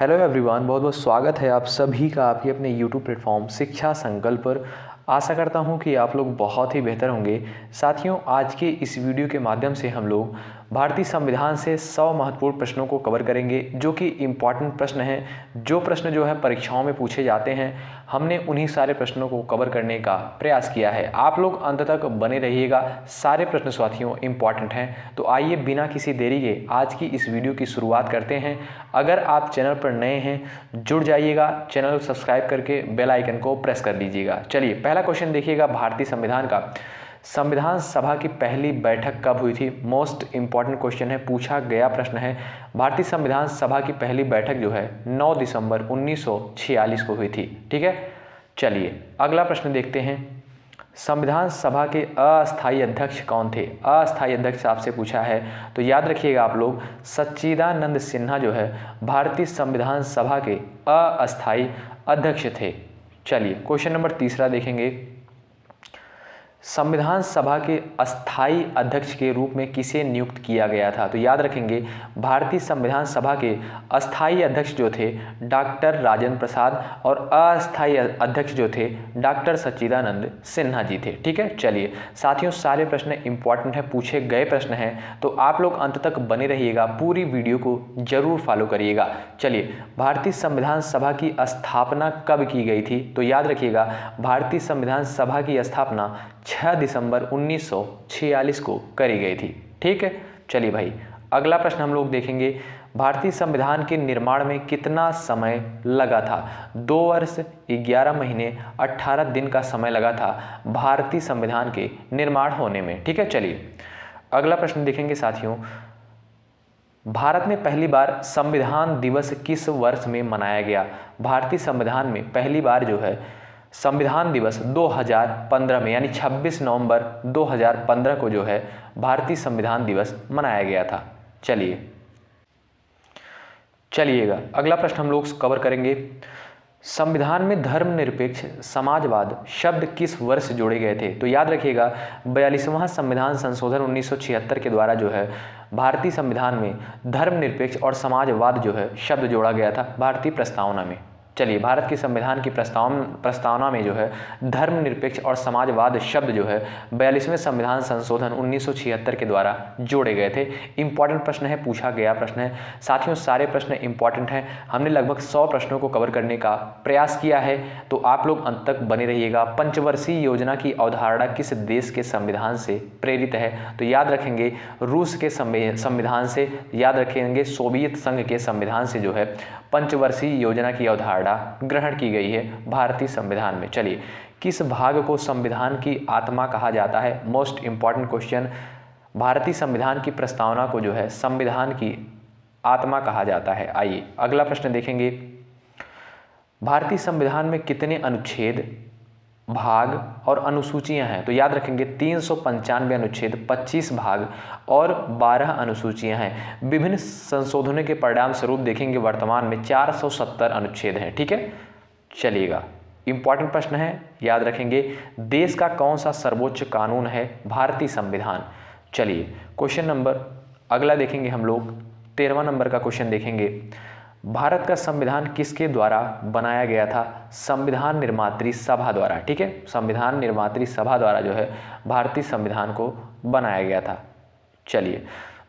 Hello everyone, बहुत बहुत स्वागत है आप सभी का आपके अपने यूट्यूब प्लेटफॉर्म शिक्षा संकल्प पर। आशा करता हूं कि आप लोग बहुत ही बेहतर होंगे। साथियों, आज के इस वीडियो के माध्यम से हम लोग भारतीय संविधान से 100 महत्वपूर्ण प्रश्नों को कवर करेंगे, जो कि इम्पॉर्टेंट प्रश्न हैं। जो प्रश्न जो है परीक्षाओं में पूछे जाते हैं, हमने उन्हीं सारे प्रश्नों को कवर करने का प्रयास किया है। आप लोग अंत तक बने रहिएगा, सारे प्रश्न साथियों इम्पॉर्टेंट हैं। तो आइए बिना किसी देरी के आज की इस वीडियो की शुरुआत करते हैं। अगर आप चैनल पर नए हैं, जुड़ जाइएगा, चैनल को सब्सक्राइब करके बेल आइकन को प्रेस कर दीजिएगा। चलिए पहला क्वेश्चन देखिएगा भारतीय संविधान का। संविधान सभा की पहली बैठक कब हुई थी? मोस्ट इंपॉर्टेंट क्वेश्चन है, पूछा गया प्रश्न है। भारतीय संविधान सभा की पहली बैठक जो है 9 दिसंबर 1946 को हुई थी। ठीक है, चलिए अगला प्रश्न देखते हैं। संविधान सभा के अस्थायी अध्यक्ष कौन थे? अस्थायी अध्यक्ष आपसे पूछा है, तो याद रखिएगा आप लोग, सच्चिदानंद सिन्हा जो है भारतीय संविधान सभा के अस्थायी अध्यक्ष थे। चलिए क्वेश्चन नंबर तीसरा देखेंगे। संविधान सभा के अस्थायी अध्यक्ष के रूप में किसे नियुक्त किया गया था? तो याद रखेंगे, भारतीय संविधान सभा के अस्थायी अध्यक्ष जो थे डॉक्टर राजेंद्र प्रसाद और अस्थायी अध्यक्ष जो थे डॉक्टर सच्चिदानंद सिन्हा जी थे। ठीक है, चलिए साथियों, सारे प्रश्न इंपॉर्टेंट हैं, पूछे गए प्रश्न हैं, तो आप लोग अंत तक बने रहिएगा, पूरी वीडियो को जरूर फॉलो करिएगा। चलिए, भारतीय संविधान सभा की स्थापना कब की गई थी? तो याद रखिएगा, भारतीय संविधान सभा की स्थापना 6 दिसंबर 1946 को करी गई थी। ठीक है, चलिए भाई अगला प्रश्न हम लोग देखेंगे। भारतीय संविधान के निर्माण में कितना समय लगा था? 2 वर्ष 11 महीने 18 दिन का समय लगा था भारतीय संविधान के निर्माण होने में। ठीक है, चलिए अगला प्रश्न देखेंगे साथियों। भारत में पहली बार संविधान दिवस किस वर्ष में मनाया गया? भारतीय संविधान में पहली बार जो है संविधान दिवस 2015 में, यानी 26 नवंबर 2015 को जो है भारतीय संविधान दिवस मनाया गया था। चलिएगा अगला प्रश्न हम लोग कवर करेंगे। संविधान में धर्मनिरपेक्ष समाजवाद शब्द किस वर्ष जोड़े गए थे? तो याद रखिएगा, 42वां संविधान संशोधन 1976 के द्वारा जो है भारतीय संविधान में धर्मनिरपेक्ष और समाजवाद जो है शब्द जोड़ा गया था भारतीय प्रस्तावना में। चलिए, भारत के संविधान की प्रस्तावना में जो है धर्मनिरपेक्ष और समाजवाद शब्द जो है 42वें संविधान संशोधन 1976 के द्वारा जोड़े गए थे। इंपॉर्टेंट प्रश्न है, पूछा गया प्रश्न है। साथियों, सारे प्रश्न इंपॉर्टेंट हैं, हमने लगभग 100 प्रश्नों को कवर करने का प्रयास किया है, तो आप लोग अंत तक बने रहिएगा। पंचवर्षीय योजना की अवधारणा किस देश के संविधान से प्रेरित है? तो याद रखेंगे, रूस के संविधान से, याद रखेंगे सोवियत संघ के संविधान से जो है पंचवर्षीय योजना की अवधारणा ग्रहण की गई है भारतीय संविधान में। चलिए, किस भाग को संविधान की आत्मा कहा जाता है? मोस्ट इंपॉर्टेंट क्वेश्चन, भारतीय संविधान की प्रस्तावना को जो है संविधान की आत्मा कहा जाता है। आइए अगला प्रश्न देखेंगे। भारतीय संविधान में कितने अनुच्छेद, भाग और अनुसूचियां हैं? तो याद रखेंगे 395 अनुच्छेद, 25 भाग और 12 अनुसूचियां हैं। विभिन्न संशोधनों के परिणाम स्वरूप देखेंगे वर्तमान में 470 अनुच्छेद हैं। ठीक है, चलिएगा इंपॉर्टेंट प्रश्न है, याद रखेंगे। देश का कौन सा सर्वोच्च कानून है? भारतीय संविधान। चलिए क्वेश्चन नंबर अगला देखेंगे हम लोग, 13वां नंबर का क्वेश्चन देखेंगे। भारत का संविधान किसके द्वारा बनाया गया था? संविधान निर्मात्री सभा द्वारा। ठीक है, संविधान निर्मात्री सभा द्वारा जो है भारतीय संविधान को बनाया गया था। चलिए,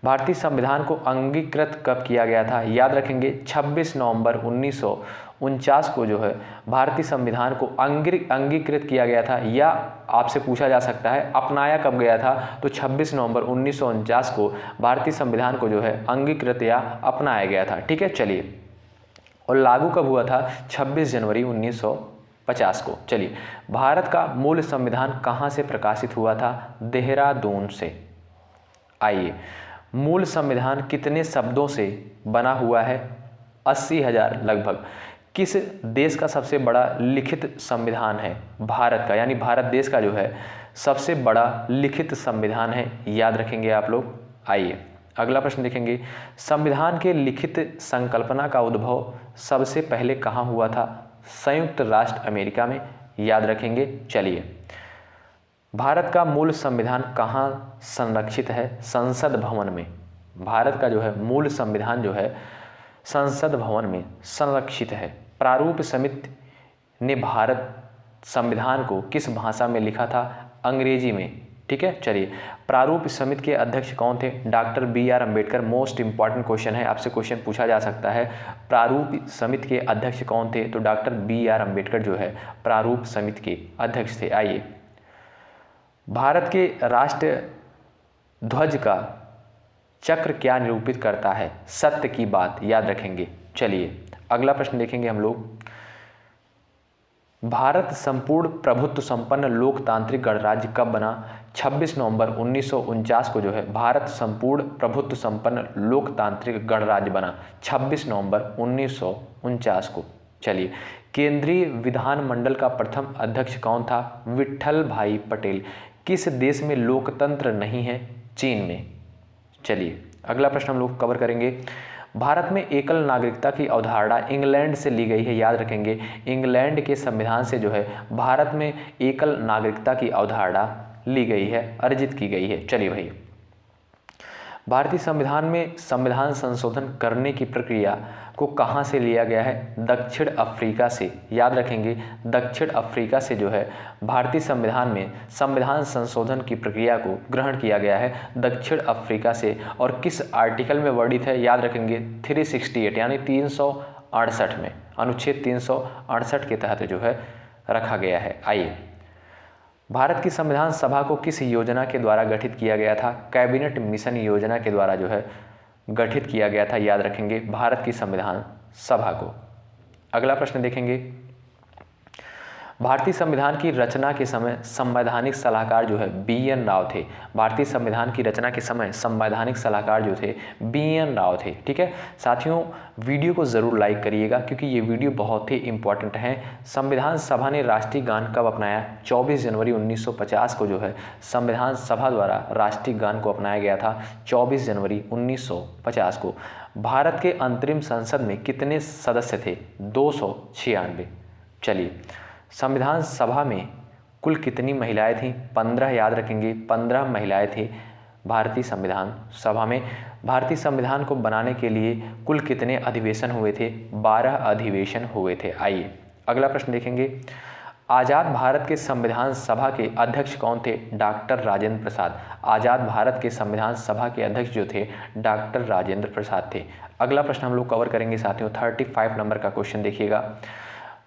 भारतीय संविधान को अंगीकृत कब किया गया था? याद रखेंगे 26 नवंबर 1949 को जो है भारतीय संविधान को अंगीकृत किया गया था, या आपसे पूछा जा सकता है अपनाया कब गया था? तो 26 नवंबर 1949 को भारतीय संविधान को जो है अंगीकृत या अपनाया गया था। ठीक है, चलिए, और लागू कब हुआ था? 26 जनवरी 1950 को। चलिए, भारत का मूल संविधान कहाँ से प्रकाशित हुआ था? देहरादून से। आइए, मूल संविधान कितने शब्दों से बना हुआ है? 80,000 लगभग। किस देश का सबसे बड़ा लिखित संविधान है? भारत का, यानी भारत देश का जो है सबसे बड़ा लिखित संविधान है, याद रखेंगे आप लोग। आइए अगला प्रश्न देखेंगे। संविधान के लिखित संकल्पना का उद्भव सबसे पहले कहाँ हुआ था? संयुक्त राष्ट्र अमेरिका में, याद रखेंगे। चलिए, भारत का मूल संविधान कहाँ संरक्षित है? संसद भवन में। भारत का जो है मूल संविधान जो है संसद भवन में संरक्षित है। प्रारूप समिति ने भारत संविधान को किस भाषा में लिखा था? अंग्रेजी में। ठीक है, चलिए। प्रारूप समिति के अध्यक्ष कौन थे? Doctor BR Ambedkar. Most important question है, आपसे क्वेश्चन पूछा जा सकता है। प्रारूप समिति के अध्यक्ष कौन थे? तो डॉक्टर BR अम्बेडकर जो है प्रारूप समिति के अध्यक्ष थे। आइए, भारत के राष्ट्र ध्वज का चक्र क्या निरूपित करता है? सत्य की बात, याद रखेंगे। चलिए अगला प्रश्न देखेंगे हम लोग। भारत संपूर्ण प्रभुत्व संपन्न लोकतांत्रिक गणराज्य कब बना? 26 नवंबर 1949 को जो है भारत संपूर्ण प्रभुत्व संपन्न लोकतांत्रिक गणराज्य बना, 26 नवंबर 1949 को। चलिए, केंद्रीय विधानमंडल का प्रथम अध्यक्ष कौन था? विट्ठल भाई पटेल। किस देश में लोकतंत्र नहीं है? चीन में। चलिए अगला प्रश्न हम लोग कवर करेंगे। भारत में एकल नागरिकता की अवधारणा इंग्लैंड से ली गई है, याद रखेंगे। इंग्लैंड के संविधान से जो है भारत में एकल नागरिकता की अवधारणा ली गई है, अर्जित की गई है। चलिए भाई, भारतीय संविधान में संविधान संशोधन करने की प्रक्रिया को कहाँ से लिया गया है? दक्षिण अफ्रीका से, याद रखेंगे। दक्षिण अफ्रीका से जो है भारतीय संविधान में संविधान संशोधन की प्रक्रिया को ग्रहण किया गया है, दक्षिण अफ्रीका से। और किस आर्टिकल में वर्णित है? याद रखेंगे 368 यानी 368 में, अनुच्छेद 368 के तहत जो है रखा गया है। आइए, भारत की संविधान सभा को किस योजना के द्वारा गठित किया गया था? कैबिनेट मिशन योजना के द्वारा जो है गठित किया गया था, याद रखेंगे, भारत की संविधान सभा को। अगला प्रश्न देखेंगे। भारतीय संविधान की रचना के समय संवैधानिक सलाहकार जो है BN राव थे। भारतीय संविधान की रचना के समय संवैधानिक सलाहकार जो थे BN राव थे। ठीक है साथियों, वीडियो को ज़रूर लाइक करिएगा क्योंकि ये वीडियो बहुत ही इंपॉर्टेंट है। संविधान सभा ने राष्ट्रीय गान कब अपनाया? 24 जनवरी 1950 को जो है संविधान सभा द्वारा राष्ट्रीय गान को अपनाया गया था, 24 जनवरी 1950 को। भारत के अंतरिम संसद में कितने सदस्य थे? 296। चलिए, संविधान सभा में कुल कितनी महिलाएं थीं? 15, याद रखेंगे, 15 महिलाएं थीं भारतीय संविधान सभा में। भारतीय संविधान को बनाने के लिए कुल कितने अधिवेशन हुए थे? 12 अधिवेशन हुए थे। आइए अगला प्रश्न देखेंगे। आज़ाद भारत के संविधान सभा के अध्यक्ष कौन थे? डॉक्टर राजेंद्र प्रसाद। आज़ाद भारत के संविधान सभा के अध्यक्ष जो थे डॉक्टर राजेंद्र प्रसाद थे। अगला प्रश्न हम लोग कवर करेंगे साथियों, 35 नंबर का क्वेश्चन देखिएगा।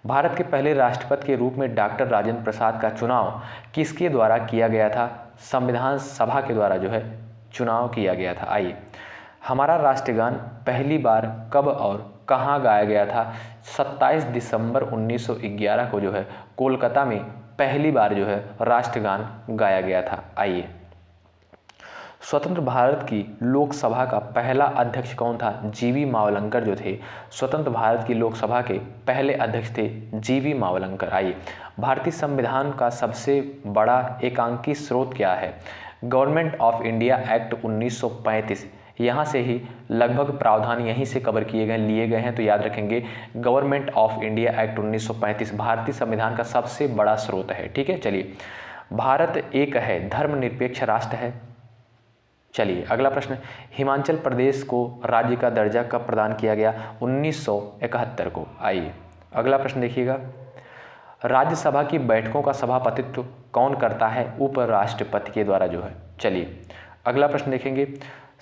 भारत के पहले राष्ट्रपति के रूप में डॉक्टर राजेंद्र प्रसाद का चुनाव किसके द्वारा किया गया था? संविधान सभा के द्वारा जो है चुनाव किया गया था। आइए, हमारा राष्ट्रगान पहली बार कब और कहाँ गाया गया था? 27 दिसंबर 1911 को जो है कोलकाता में पहली बार जो है राष्ट्रगान गाया गया था। आइए, स्वतंत्र भारत की लोकसभा का पहला अध्यक्ष कौन था? GV मावलंकर जो थे स्वतंत्र भारत की लोकसभा के पहले अध्यक्ष थे, GV मावलंकर। आइए, भारतीय संविधान का सबसे बड़ा एकांकी स्रोत क्या है? Government of India act 1935। यहाँ से ही लगभग प्रावधान यहीं से कवर किए गए लिए गए हैं, तो याद रखेंगे गवर्नमेंट ऑफ इंडिया एक्ट 1935 भारतीय संविधान का सबसे बड़ा स्रोत है। ठीक है, चलिए, भारत एक है, धर्मनिरपेक्ष राष्ट्र है। चलिए अगला प्रश्न, हिमाचल प्रदेश को राज्य का दर्जा कब प्रदान किया गया? 1971 को। आइए अगला प्रश्न देखिएगा। राज्यसभा की बैठकों का सभापतित्व कौन करता है? उपराष्ट्रपति के द्वारा जो है। चलिए अगला प्रश्न देखेंगे।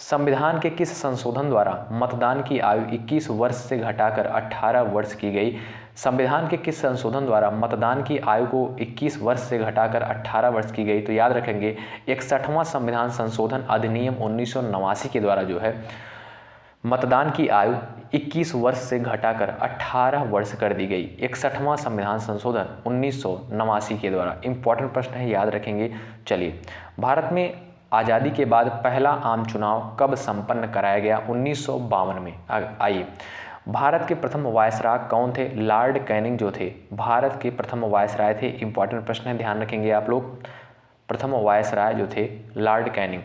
संविधान के किस संशोधन द्वारा मतदान की आयु 21 वर्ष से घटाकर 18 वर्ष की गई? संविधान के किस संशोधन द्वारा मतदान की आयु को 21 वर्ष से घटाकर 18 वर्ष की गई? तो याद रखेंगे 61वां संविधान संशोधन अधिनियम 1989 के द्वारा जो है मतदान की आयु 21 वर्ष से घटाकर 18 वर्ष कर दी गई। 61वां संविधान संशोधन 1989 के द्वारा। इंपॉर्टेंट प्रश्न है, याद रखेंगे। चलिए, भारत में आज़ादी के बाद पहला आम चुनाव कब संपन्न कराया गया? 1952 में। आइए, भारत के प्रथम वायसराय कौन थे? लॉर्ड कैनिंग जो थे भारत के प्रथम वायसराय थे। इंपॉर्टेंट प्रश्न है, ध्यान रखेंगे आप लोग। प्रथम वायसराय जो थे लॉर्ड कैनिंग।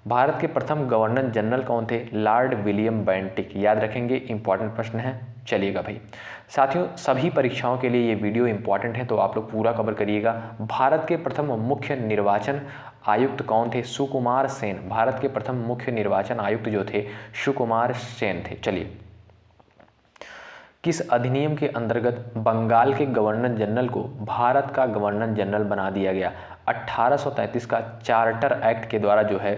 भारत के प्रथम गवर्नर जनरल कौन थे? Lord William Bentinck. याद रखेंगे, इंपॉर्टेंट प्रश्न है। चलिएगा भाई साथियों, सभी परीक्षाओं के लिए ये वीडियो इंपॉर्टेंट है, तो आप लोग पूरा कवर करिएगा। भारत के प्रथम मुख्य निर्वाचन आयुक्त कौन थे? सुकुमार सेन। भारत के प्रथम मुख्य निर्वाचन आयुक्त जो थे सुकुमार सेन थे। चलिए किस अधिनियम के अंतर्गत बंगाल के गवर्नर जनरल को भारत का गवर्नर जनरल बना दिया गया? 1833 का चार्टर एक्ट के द्वारा जो है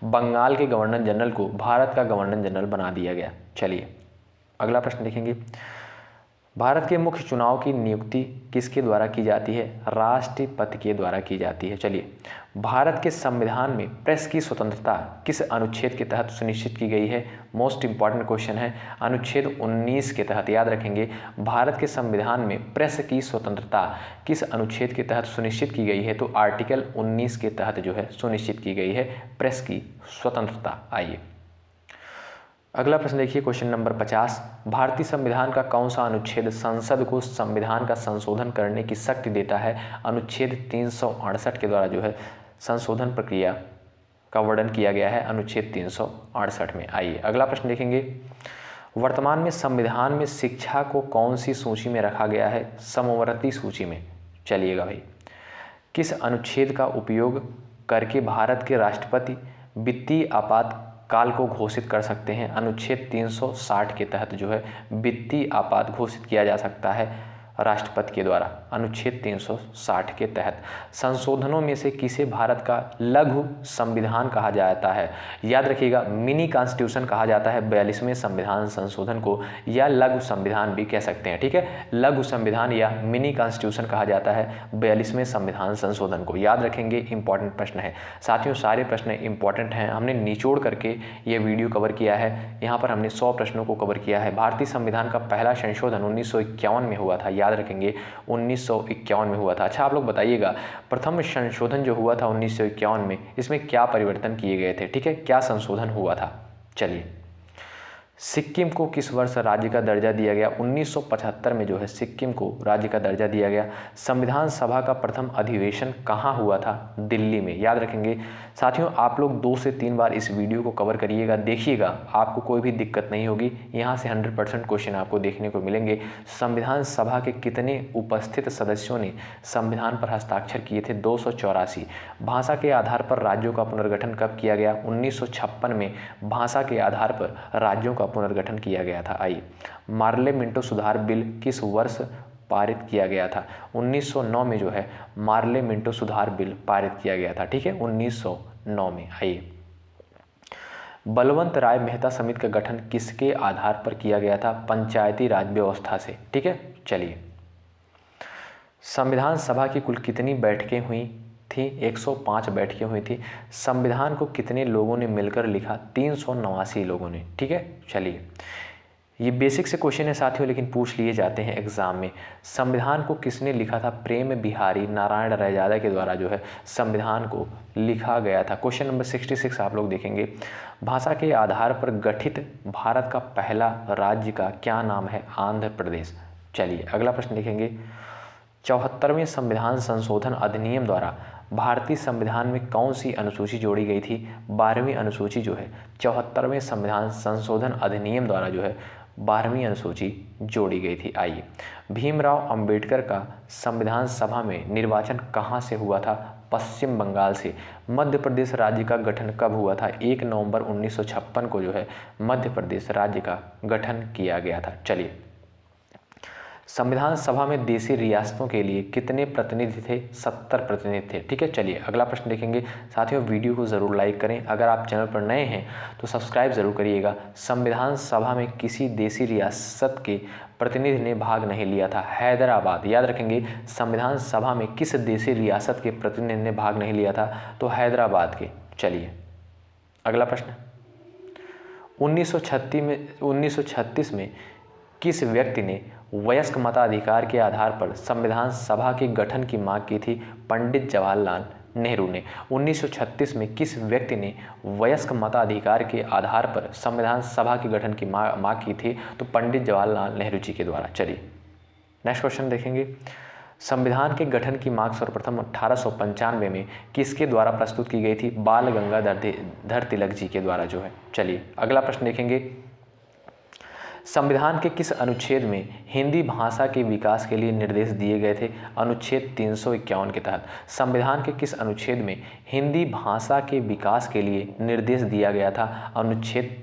बंगाल के गवर्नर जनरल को भारत का गवर्नर जनरल बना दिया गया। चलिए अगला प्रश्न देखेंगे। भारत के मुख्य चुनाव की नियुक्ति किसके द्वारा की जाती है? राष्ट्रपति के द्वारा की जाती है। चलिए, भारत के संविधान में प्रेस की स्वतंत्रता किस अनुच्छेद के तहत सुनिश्चित की गई है? मोस्ट इंपॉर्टेंट क्वेश्चन है। अनुच्छेद 19 के तहत, याद रखेंगे, भारत के संविधान में प्रेस की स्वतंत्रता किस अनुच्छेद के तहत सुनिश्चित की गई है? तो आर्टिकल 19 के तहत जो है सुनिश्चित की गई है प्रेस की स्वतंत्रता। आइए अगला प्रश्न देखिए, क्वेश्चन नंबर 50। भारतीय संविधान का कौन सा अनुच्छेद संसद को संविधान का संशोधन करने की शक्ति देता है? अनुच्छेद 368 के द्वारा जो है संशोधन प्रक्रिया का वर्णन किया गया है अनुच्छेद 368 में। आइए अगला प्रश्न देखेंगे। वर्तमान में संविधान में शिक्षा को कौन सी सूची में रखा गया है? समवर्ती सूची में। चलिएगा भाई, किस अनुच्छेद का उपयोग करके भारत के राष्ट्रपति वित्तीय आपात काल को घोषित कर सकते हैं? अनुच्छेद 360 के तहत जो है वित्तीय आपात घोषित किया जा सकता है राष्ट्रपति के द्वारा, अनुच्छेद 360 के तहत। संशोधनों में से किसे भारत का लघु संविधान कहा जाता है? याद रखिएगा, मिनी कॉन्स्टिट्यूशन कहा जाता है 42वें संविधान संशोधन को, या लघु संविधान भी कह सकते हैं। ठीक है, लघु संविधान या मिनी कॉन्स्टिट्यूशन कहा जाता है 42वें संविधान संशोधन को। याद रखेंगे, इंपॉर्टेंट प्रश्न है साथियों, सारे प्रश्न इंपॉर्टेंट हैं। हमने निचोड़ करके ये वीडियो कवर किया है। यहाँ पर हमने 100 प्रश्नों को कवर किया है। भारतीय संविधान का पहला संशोधन 1951 में हुआ था। याद रखेंगे, 1951 में हुआ था। अच्छा, आप लोग बताइएगा, प्रथम संशोधन जो हुआ था 1951 में, इसमें क्या परिवर्तन किए गए थे? ठीक है, क्या संशोधन हुआ था? चलिए, सिक्किम को किस वर्ष राज्य का दर्जा दिया गया? 1975 में जो है सिक्किम को राज्य का दर्जा दिया गया। संविधान सभा का प्रथम अधिवेशन कहाँ हुआ था? दिल्ली में। याद रखेंगे साथियों, आप लोग 2 से 3 बार इस वीडियो को कवर करिएगा, देखिएगा, आपको कोई भी दिक्कत नहीं होगी। यहाँ से 100% क्वेश्चन आपको देखने को मिलेंगे। संविधान सभा के कितने उपस्थित सदस्यों ने संविधान पर हस्ताक्षर किए थे? 284। भाषा के आधार पर राज्यों का पुनर्गठन कब किया गया? 1956 में भाषा के आधार पर राज्यों का पुनर्गठन किया गया था। आइए, मार्ले मिंटो सुधार बिल किस वर्ष पारित किया गया था? 1909 में जो है मार्ले मिंटो सुधार बिल पारित किया गया था। ठीक है, 1909 में। आइए, बलवंत राय मेहता समिति का गठन किसके आधार पर किया गया था? पंचायती राज व्यवस्था से। ठीक है, चलिए, संविधान सभा की कुल कितनी बैठकें हुई थी? 105 बैठकें हुई थी। संविधान को कितने लोगों ने मिलकर लिखा? 389 लोगों ने। ठीक है, चलिए, ये बेसिक से क्वेश्चन है साथियों, लेकिन पूछ लिए जाते हैं एग्जाम में। संविधान को किसने लिखा था? प्रेम बिहारी नारायण रैजादा के द्वारा जो है संविधान को लिखा गया था। क्वेश्चन नंबर 66 आप लोग देखेंगे। भाषा के आधार पर गठित भारत का पहला राज्य का क्या नाम है? आंध्र प्रदेश। चलिए अगला प्रश्न देखेंगे। 74वें संविधान संशोधन अधिनियम द्वारा भारतीय संविधान में कौन सी अनुसूची जोड़ी गई थी? 12वीं अनुसूची जो है 74वें संविधान संशोधन अधिनियम द्वारा जो है 12वीं अनुसूची जोड़ी गई थी। आइए, भीमराव अंबेडकर का संविधान सभा में निर्वाचन कहाँ से हुआ था? पश्चिम बंगाल से। मध्य प्रदेश राज्य का गठन कब हुआ था? 1 नवंबर 1956 को जो है मध्य प्रदेश राज्य का गठन किया गया था। चलिए, संविधान सभा में देशी रियासतों के लिए कितने प्रतिनिधि थे? 70 प्रतिनिधि थे। ठीक है, चलिए अगला प्रश्न देखेंगे। साथियों, वीडियो को ज़रूर लाइक करें। अगर आप चैनल पर नए हैं तो सब्सक्राइब ज़रूर करिएगा। संविधान सभा में किसी देशी रियासत के प्रतिनिधि ने भाग नहीं लिया था? हैदराबाद। याद रखेंगे, संविधान सभा में किस देशी रियासत के प्रतिनिधि ने भाग नहीं लिया था? तो हैदराबाद के। चलिए अगला प्रश्न। 1936 में किस व्यक्ति ने वयस्क मताधिकार के आधार पर संविधान सभा के गठन की मांग की थी? पंडित जवाहरलाल नेहरू ने। 1936 में किस व्यक्ति ने वयस्क मताधिकार के आधार पर संविधान सभा के गठन की मांग की थी? तो पंडित जवाहरलाल नेहरू जी के द्वारा। चलिए नेक्स्ट क्वेश्चन देखेंगे। संविधान के गठन की मांग सर्वप्रथम 1895 में किसके द्वारा प्रस्तुत की गई थी? बाल गंगाधर तिलक जी के द्वारा जो है। चलिए अगला प्रश्न देखेंगे। संविधान के किस अनुच्छेद में हिंदी भाषा के विकास के लिए निर्देश दिए गए थे? अनुच्छेद 351 के तहत। संविधान के किस अनुच्छेद में हिंदी भाषा के विकास के लिए निर्देश दिया गया था? अनुच्छेद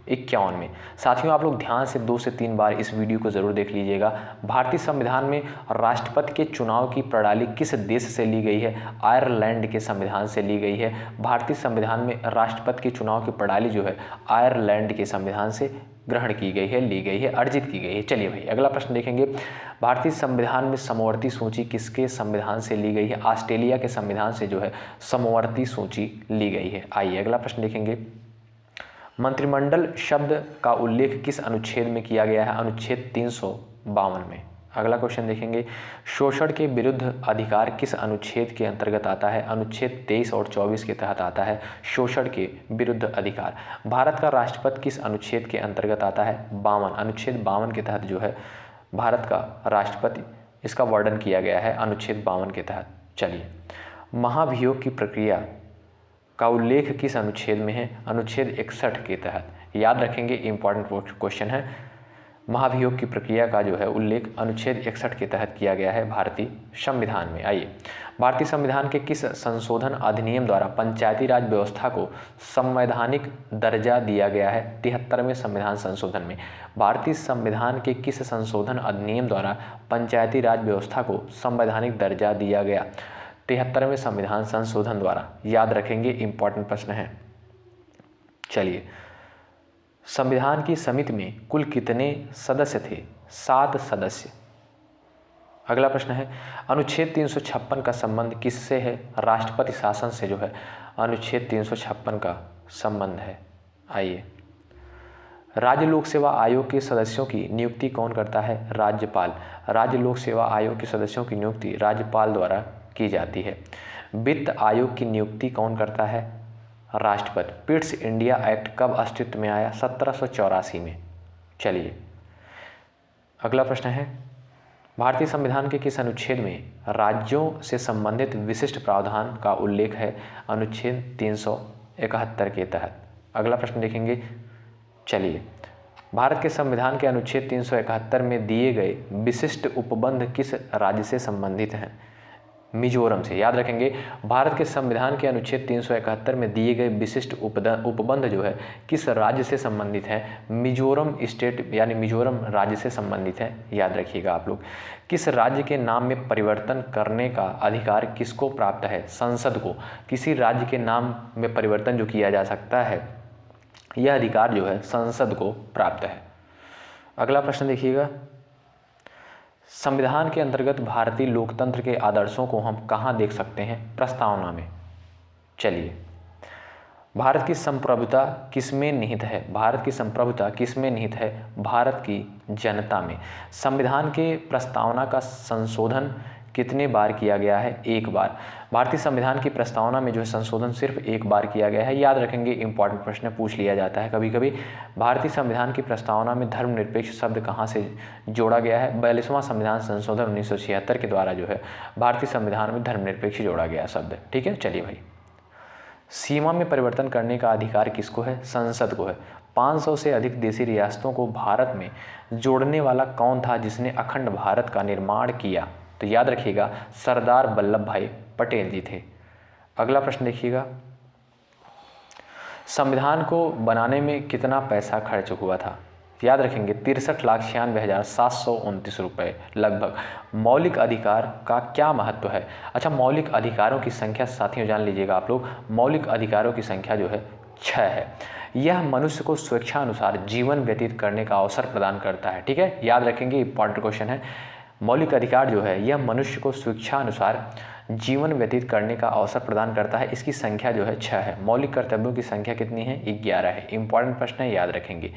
1951 में। साथियों आप लोग ध्यान से 2 से 3 बार इस वीडियो को ज़रूर देख लीजिएगा। भारतीय संविधान में राष्ट्रपति के चुनाव की प्रणाली किस देश से ली गई है? आयरलैंड के संविधान से ली गई है। भारतीय संविधान में राष्ट्रपति के चुनाव की प्रणाली जो है आयरलैंड के संविधान से ग्रहण की गई है, ली गई है, अर्जित की गई है। चलिए भाई अगला प्रश्न देखेंगे। भारतीय संविधान में समवर्ती सूची किसके संविधान से ली गई है? ऑस्ट्रेलिया के संविधान से जो है समवर्ती सूची ली गई है। आइए अगला प्रश्न देखेंगे। मंत्रिमंडल शब्द का उल्लेख किस अनुच्छेद में किया गया है? अनुच्छेद 352 में। अगला क्वेश्चन देखेंगे। शोषण के विरुद्ध अधिकार किस अनुच्छेद के अंतर्गत आता है? अनुच्छेद 23 और 24 के तहत आता है शोषण के विरुद्ध अधिकार। भारत का राष्ट्रपति किस अनुच्छेद के अंतर्गत आता है? 52, अनुच्छेद 52 के तहत जो है भारत का राष्ट्रपति, इसका वर्णन किया गया है अनुच्छेद 52 के तहत। चलिए, महाभियोग की प्रक्रिया का उल्लेख किस अनुच्छेद में है? अनुच्छेद 61 के तहत। याद रखेंगे, इंपॉर्टेंट क्वेश्चन है। महाभियोग की प्रक्रिया का जो है उल्लेख अनुच्छेद 61 के तहत किया गया है भारतीय संविधान में। आइए, भारतीय संविधान के किस संशोधन अधिनियम द्वारा पंचायती राज व्यवस्था को संवैधानिक दर्जा दिया गया है? 73वें संविधान संशोधन में। भारतीय संविधान के किस संशोधन अधिनियम द्वारा पंचायती राज व्यवस्था को संवैधानिक दर्जा दिया गया? 73वें संविधान संशोधन द्वारा। याद रखेंगे, इंपॉर्टेंट प्रश्न है। चलिए, संविधान की समिति में कुल कितने सदस्य थे? 7 सदस्य। अगला प्रश्न है। अनुच्छेद 356 का संबंध किससे है? राष्ट्रपति शासन से जो है अनुच्छेद 356 का संबंध है। आइए, राज्य लोक सेवा आयोग के सदस्यों की नियुक्ति कौन करता है? राज्यपाल। राज्य लोक सेवा आयोग के सदस्यों की नियुक्ति राज्यपाल द्वारा की जाती है। वित्त आयोग की नियुक्ति कौन करता है? राष्ट्रपति। पिट्स इंडिया एक्ट कब अस्तित्व में आया? 1784 में। चलिए, अगला प्रश्न है। भारतीय संविधान के किस अनुच्छेद में राज्यों से संबंधित विशिष्ट प्रावधान का उल्लेख है? अनुच्छेद 371 के तहत। अगला प्रश्न देखेंगे। चलिए, भारत के संविधान के अनुच्छेद 371 में दिए गए विशिष्ट उपबंध किस राज्य से संबंधित हैं? मिजोरम से। याद रखेंगे, भारत के संविधान के अनुच्छेद 371 में दिए गए विशिष्ट उपबंध जो है किस राज्य से संबंधित है? मिजोरम स्टेट यानी मिजोरम राज्य से संबंधित है। याद रखिएगा आप लोग। किस राज्य के नाम में परिवर्तन करने का अधिकार किसको प्राप्त है? संसद को। किसी राज्य के नाम में परिवर्तन जो किया जा सकता है, यह अधिकार जो है संसद को प्राप्त है। अगला प्रश्न देखिएगा। संविधान के अंतर्गत भारतीय लोकतंत्र के आदर्शों को हम कहाँ देख सकते हैं? प्रस्तावना में। चलिए, भारत की संप्रभुता किसमें निहित है? भारत की संप्रभुता किसमें निहित है? भारत की जनता में। संविधान के प्रस्तावना का संशोधन कितने बार किया गया है? 1 बार। भारतीय संविधान की प्रस्तावना में जो है संशोधन सिर्फ 1 बार किया गया है। याद रखेंगे, इंपॉर्टेंट प्रश्न पूछ लिया जाता है कभी कभी। भारतीय संविधान की प्रस्तावना में धर्मनिरपेक्ष शब्द कहाँ से जोड़ा गया है? 42वां संविधान संशोधन 1976 के द्वारा जो है भारतीय संविधान में धर्मनिरपेक्ष जोड़ा गया शब्द। ठीक है, चलिए भाई। सीमा में परिवर्तन करने का अधिकार किसको है? संसद को है। 500 से अधिक देशी रियासतों को भारत में जोड़ने वाला कौन था जिसने अखंड भारत का निर्माण किया? तो याद रखिएगा, सरदार वल्लभ भाई पटेल जी थे। अगला प्रश्न देखिएगा। संविधान को बनाने में कितना पैसा खर्च हुआ था? याद रखेंगे, 63,96,729 रुपये लगभग। मौलिक अधिकार का क्या महत्व है? अच्छा, मौलिक अधिकारों की संख्या साथियों जान लीजिएगा आप लोग। मौलिक अधिकारों की संख्या जो है 6 है। यह मनुष्य को स्वेच्छानुसार जीवन व्यतीत करने का अवसर प्रदान करता है। ठीक है, याद रखेंगे, इंपॉर्टेंट क्वेश्चन है। मौलिक अधिकार जो है यह मनुष्य को स्वेच्छानुसार जीवन व्यतीत करने का अवसर प्रदान करता है। इसकी संख्या जो है 6 है। मौलिक कर्तव्यों की संख्या कितनी है? 11 है। इंपॉर्टेंट प्रश्न है, याद रखेंगे।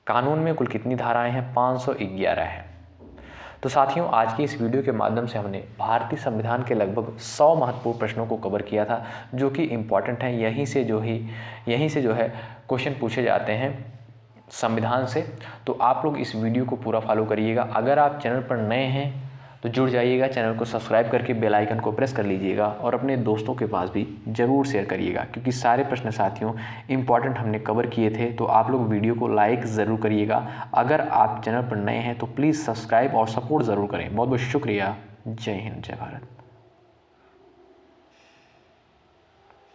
कानून में कुल कितनी धाराएं हैं? 511 है। तो साथियों, आज की इस वीडियो के माध्यम से हमने भारतीय संविधान के लगभग 100 महत्वपूर्ण प्रश्नों को कवर किया था, जो कि इम्पॉर्टेंट हैं। यहीं से जो है क्वेश्चन पूछे जाते हैं संविधान से। तो आप लोग इस वीडियो को पूरा फॉलो करिएगा। अगर आप चैनल पर नए हैं तो जुड़ जाइएगा, चैनल को सब्सक्राइब करके बेल आइकन को प्रेस कर लीजिएगा और अपने दोस्तों के पास भी ज़रूर शेयर करिएगा, क्योंकि सारे प्रश्न साथियों इंपॉर्टेंट हमने कवर किए थे। तो आप लोग वीडियो को लाइक ज़रूर करिएगा। अगर आप चैनल पर नए हैं तो प्लीज़ सब्सक्राइब और सपोर्ट ज़रूर करें। बहुत बहुत शुक्रिया। जय हिंद, जय भारत।